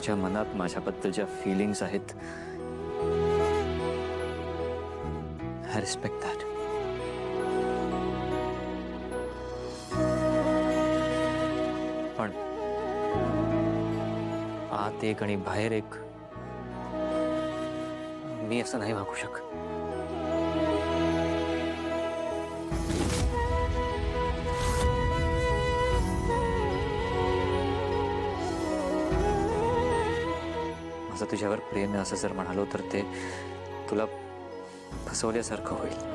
तुझ्या मनात माझ्याबद्दल ज्या फीलिंग्स आहेत, आय रिस्पेक्ट दॅट. पण आत एक आणि बाहेर एक, मी असं नाही वागू शकत. माझं तुझ्यावर प्रेम आहे असं जर म्हणालो तर ते तुला फसवल्यासारखं होईल.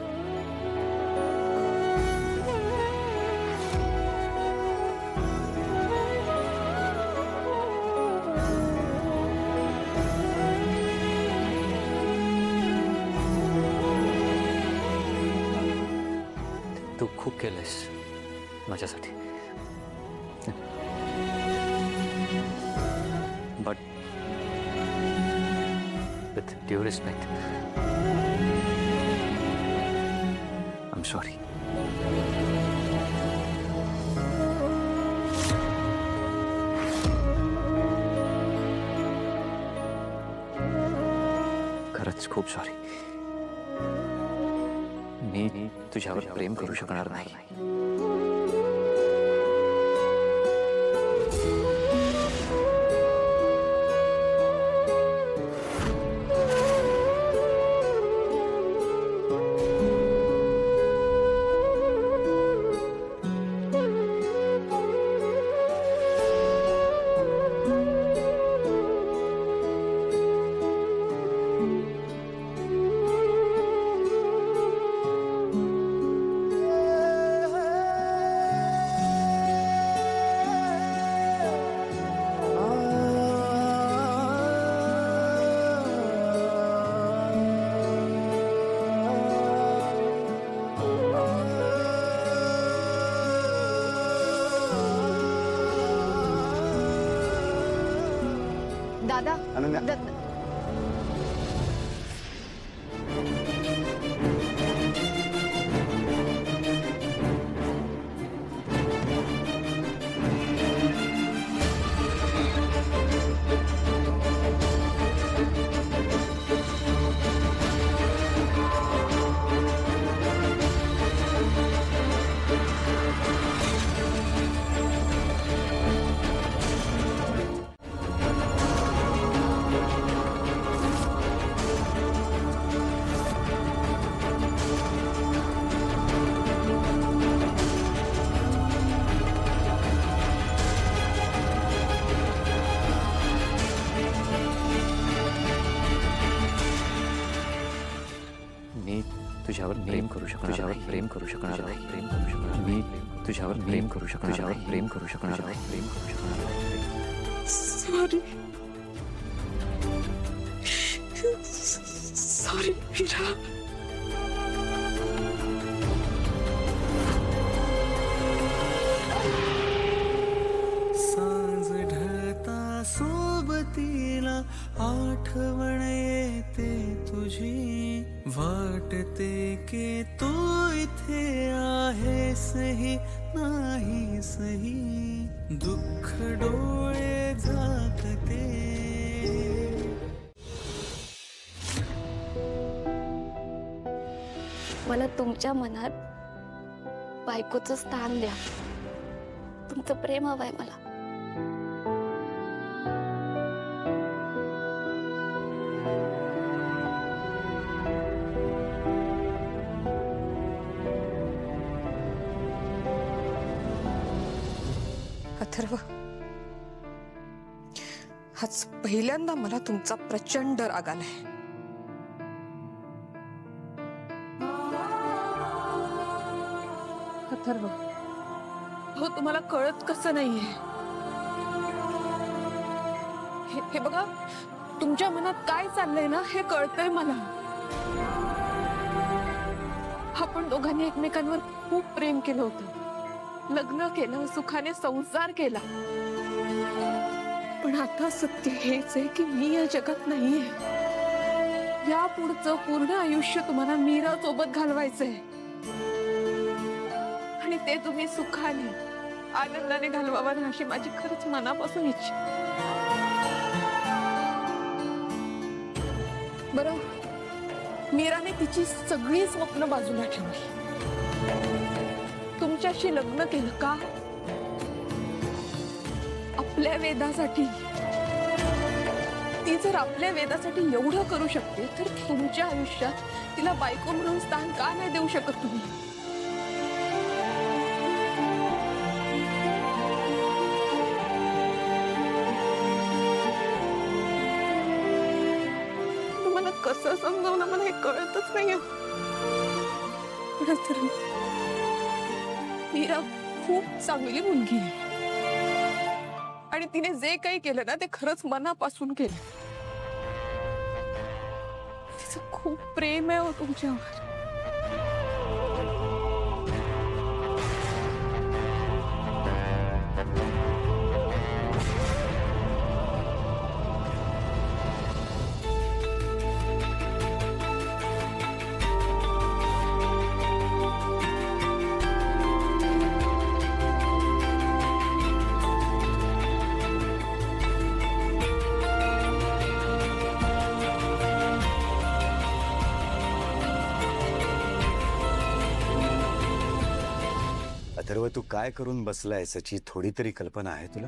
तू खूप केलंयस माझ्यासाठी, but with due respect, I'm sorry. खरंच खूप सॉरी. मी तुझ्यावर प्रेम करू शकणार नाही. दादा, अनन्या. मी तुझ्यावर प्रेम करू शकणार, तुझ्यावर प्रेम करू शकणार नाही. प्रेम करू शकणार मी तुझ्यावर प्रेम करू शकणार नाही. प्रेम करू शकणार नाही. प्रेम करू शकणार नाही. Sorry sorry Meera. सांज ढळता सोबतीला आठवण येते तुझी, वाटते की तू इथे आहेसही नाहीसही, दुःख डोळे झाकते. मला तुमच्या मनात बायकोचं स्थान द्या. तुमचं प्रेम हवंय मला. अथर्व, आज पहिल्यांदा मला तुमचा प्रचंड राग आलाय. अथर्व, हो तुम्हाला कळत कसं नाहीये. हे बघा, तुमच्या मनात काय चाललंय ना हे कळतंय मला. आपण दोघांनी एकमेकांवर खूप प्रेम केलं होतं, लग्न केलं, सुखाने संसार केला. पण आता सत्य हेच आहे की मी या जगात नाहीये. या पुढचं पूर्ण आयुष्य तुम्हाला मीरा सोबत घालवायचंय आणि ते तुम्ही सुखाने आनंदाने घालवावं अशी माझी खरंच मनापासून इच्छा. बरं, मीराने तिची सगळी स्वप्न बाजूला ठेवली, तुमच्याशी लग्न केलं का? आपल्या वेदासाठी. ती जर आपल्या वेदासाठी एवढं करू शकते तर तुमच्या आयुष्यात तिला बायको म्हणून स्थान का नाही देऊ शकत तुम्ही? तुम्हाला कसं समजावलं मला हे कळतच नाहीये. खरंच तर मीरा खूप चांगली मुलगी आहे आणि तिने जे काही केलं ना ते खरंच मनापासून केलं. तिचं खूप प्रेम आहे हो तुमच्यावर. अथर्व, तू काय करून बसलाय याची थोडी तरी कल्पना आहे तुला?